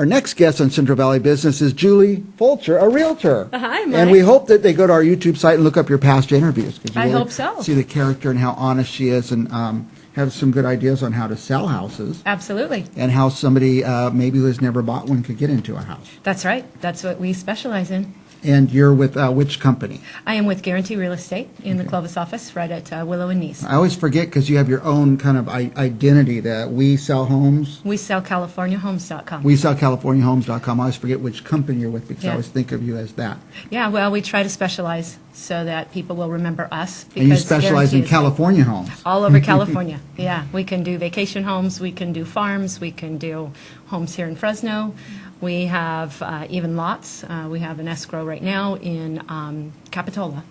Our next guest on Central Valley Business is Julie Fulcher, a realtor. Hi, Mike. And we hope that they go to our YouTube site and look up your past interviews. 'Cause you I really hope so. See the character and how honest she is, and have some good ideas on how to sell houses. Absolutely. And how somebody maybe who has never bought one could get into a house. That's right. That's what we specialize in. And you're with which company? I am with Guarantee Real Estate in the Clovis office right at Willow and Nice. I always forget because you have your own kind of identity that we sell homes. We sell CaliforniaHomes.com. We sell CaliforniaHomes.com. I always forget which company you're with because I Yeah. always think of you as that. Yeah, well, we try to specialize so that people will remember us. And you because specialize in Guarantee is California homes. all over California. Yeah, we can do vacation homes, we can do farms, we can do homes here in Fresno. We have even lots. We have an escrow right now in Capitola,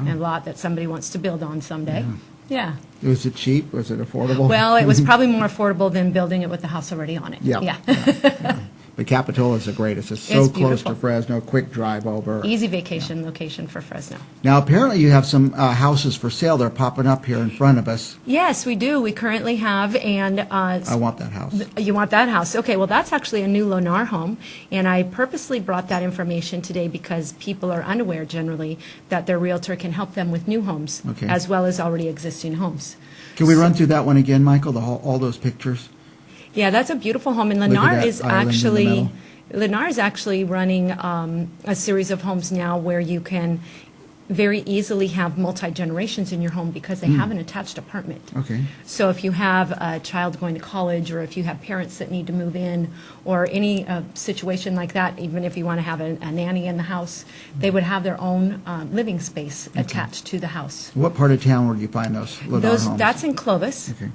a lot that somebody wants to build on someday. Yeah. Was it cheap? Was it affordable? Well, it was probably more affordable than building it with the house already on it. Yeah. Yeah. But Capitola is the greatest. It's so It's close beautiful. to Fresno, quick drive over. Easy vacation location for Fresno. Now, apparently you have some houses for sale. They're popping up here in front of us. Yes, we do. We currently have, and I want that house. you want that house? Okay, well, that's actually a new Lennar home, and I purposely brought that information today because people are unaware generally that their realtor can help them with new homes Okay. as well as already existing homes. Can we run through that one again, Michael? All those pictures? Yeah, that's a beautiful home, and Look at Lennar that is island in the actually middle. Lennar is actually running a series of homes now where you can very easily have multi-generations in your home because they have an attached apartment. Okay. So if you have a child going to college, or if you have parents that need to move in, or any situation like that, even if you want to have a nanny in the house, they would have their own living space attached to the house. What part of town would you find those Lennar homes? That's in Clovis. Okay.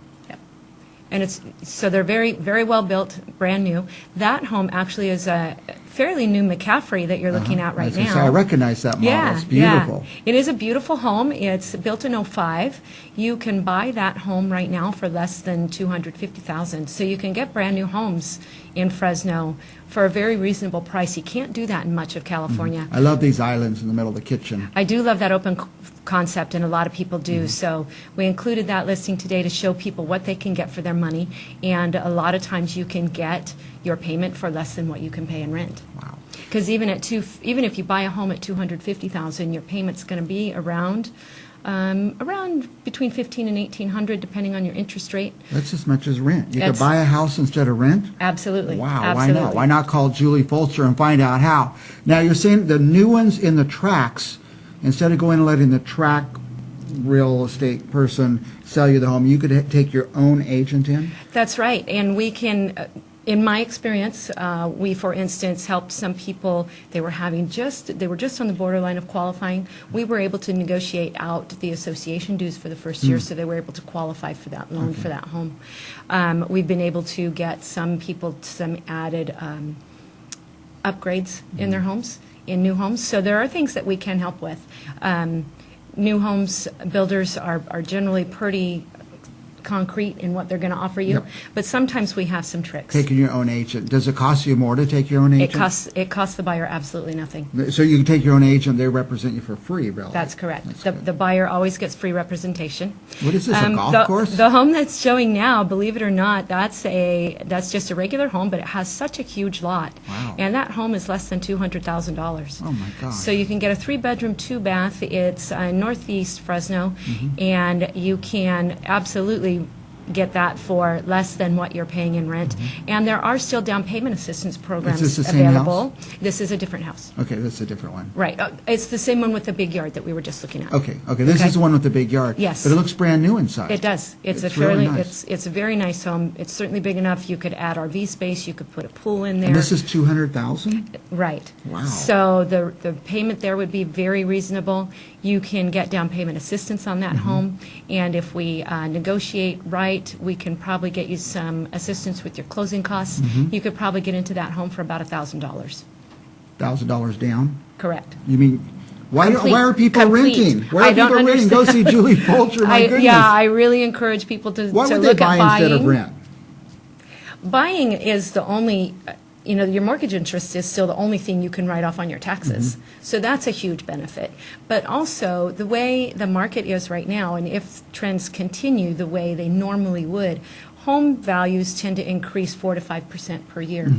And they're very, very well built, brand new. That home actually is a fairly new McCaffrey that you're looking at right now. I recognize that model. Yeah, It's beautiful. yeah. It is a beautiful home. It's built in '05. You can buy that home right now for less than $250,000. So you can get brand new homes in Fresno for a very reasonable price. You can't do that in much of California. I love these islands in the middle of the kitchen. I do love that open concept, and a lot of people do. So we included that listing today to show people what they can get for their money, and a lot of times you can get your payment for less than what you can pay in rent. Wow. Because even if you buy a home at $250,000, your payment's going to be around between $1,500 and $1,800, depending on your interest rate. That's as much as rent. You could That's- buy a house instead of rent? Absolutely. Wow, Absolutely. why not? Why not call Julie Fulcher and find out how? Now, you're saying the new ones in the tracks, instead of going and letting the track real estate person sell you the home, you could take your own agent in? That's right, and we can. In my experience, we, for instance, helped some people. They were just on the borderline of qualifying. We were able to negotiate out the association dues for the first year, so they were able to qualify for that loan for that home. We've been able to get some people some added upgrades in their homes, in new homes. So there are things that we can help with. New homes builders are generally pretty concrete in what they're going to offer you, Yep. but sometimes we have some tricks. Taking your own agent. Does it cost you more to take your own It agent? costs the buyer absolutely nothing. So you can take your own agent, they represent you for free, really? That's correct. That's The, good. the buyer always gets free representation. What is this, a golf course? The home that's showing now, believe it or not, that's just a regular home, but it has such a huge lot. Wow. And that home is less than $200,000. Oh, my gosh. So you can get a 3-bedroom, 2-bath. It's northeast Fresno, Mm-hmm. and you can absolutely get that for less than what you're paying in rent. And there are still down payment assistance programs this the same available. This is a different house. Okay, that's a different one. Right. It's the same one with the big yard that we were just looking at. Okay, this Okay. is the one with the big yard. Yes. But it looks brand new inside. It does. It's a really fairly nice. it's a very nice home. It's certainly big enough. You could add RV space. You could put a pool in there. And this is 200,000? Right. Wow. So the payment there would be very reasonable. You can get down payment assistance on that home, and if we negotiate right, we can probably get you some assistance with your closing costs. You could probably get into that home for about $1,000. $1,000 down? Correct. You mean, why Complete. are people Complete. renting? Why are I don't people renting? Go see understand. Julie Fulcher, my goodness. Yeah, I really encourage people to Why to would they look buy at buying. instead of rent? Buying is the only, your mortgage interest is still the only thing you can write off on your taxes. So that's a huge benefit. But also, the way the market is right now, and if trends continue the way they normally would, home values tend to increase 4 to 5% per year.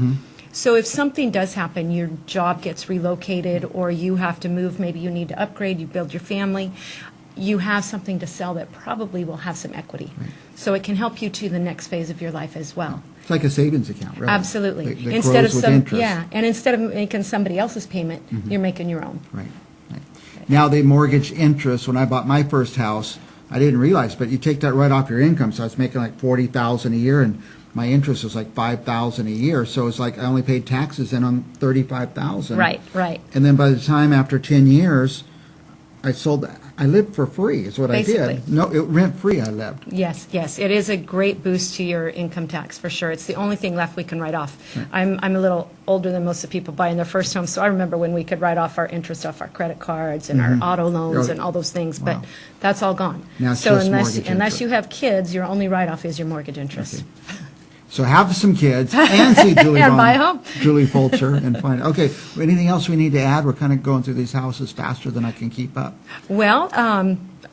So if something does happen, your job gets relocated, or you have to move, maybe you need to upgrade, you build your family, you have something to sell that probably will have some equity. So it can help you to the next phase of your life as well. It's like a savings account, really. Absolutely. That grows with interest. And instead of making somebody else's payment, you're making your own. Right. Now, the mortgage interest, when I bought my first house, I didn't realize, but you take that right off your income. So I was making like $40,000 a year, and my interest was like $5,000 a year. So it's like I only paid taxes in on $35,000. Right. And then by the time after 10 years, I sold that. I lived for free is what I Basically. did. No, rent-free I lived. Yes. It is a great boost to your income tax, for sure. It's the only thing left we can write off. I'm a little older than most of the people buying their first home, so I remember when we could write off our interest off our credit cards and our auto loans and all those things, but that's all gone. Now it's so just mortgage unless interest. you have kids, your only write-off is your mortgage interest. Okay. So have some kids and see Julie And buy a home. Julie Fulcher and find. Okay, anything else we need to add? We're kind of going through these houses faster than I can keep up. Well,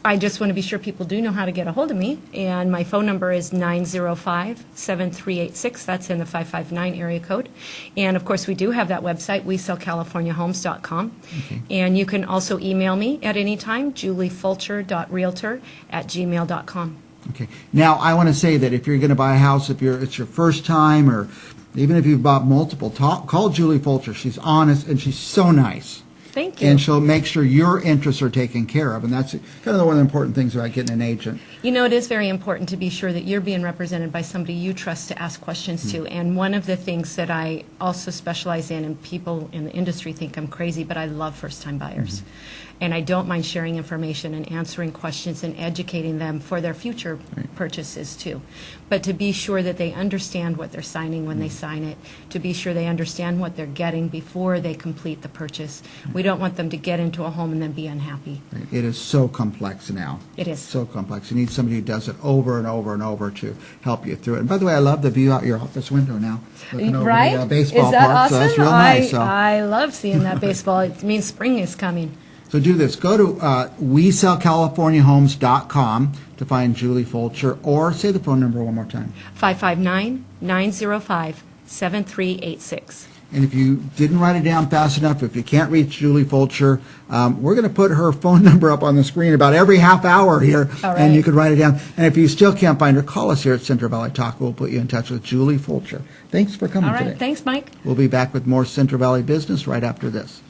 I just want to be sure people do know how to get a hold of me, and my phone number is 905-7386. That's in the 559 area code. And, of course, we do have that website, WeSellCaliforniaHomes.com. Okay. And you can also email me at any time, juliefulcher.realtor@gmail.com. Okay. Now, I want to say that if you're going to buy a house, it's your first time, or even if you've bought multiple, call Julie Fulcher. She's honest, and she's so nice. Thank you. And she'll make sure your interests are taken care of. And that's kind of one of the important things about getting an agent. You know, it is very important to be sure that you're being represented by somebody you trust to ask questions to. And one of the things that I also specialize in, and people in the industry think I'm crazy, but I love first-time buyers. And I don't mind sharing information and answering questions and educating them for their future purchases, too. But to be sure that they understand what they're signing when they sign it, to be sure they understand what they're getting before they complete the purchase. We don't want them to get into a home and then be unhappy. It is so complex now. It is. So complex. You need somebody who does it over and over and over to help you through it. And by the way, I love the view out your office window now. Looking over the baseball Is that park. awesome? So that's real nice. So. I love seeing that baseball. It means spring is coming. So do this. Go to WeSellCaliforniaHomes.com to find Julie Fulcher, or say the phone number one more time. 559-905-7386. And if you didn't write it down fast enough, if you can't reach Julie Fulcher, we're going to put her phone number up on the screen about every half hour here, and you could write it down. And if you still can't find her, call us here at Central Valley Talk. We'll put you in touch with Julie Fulcher. Thanks for coming today. All right. Thanks, Mike. We'll be back with more Central Valley business right after this.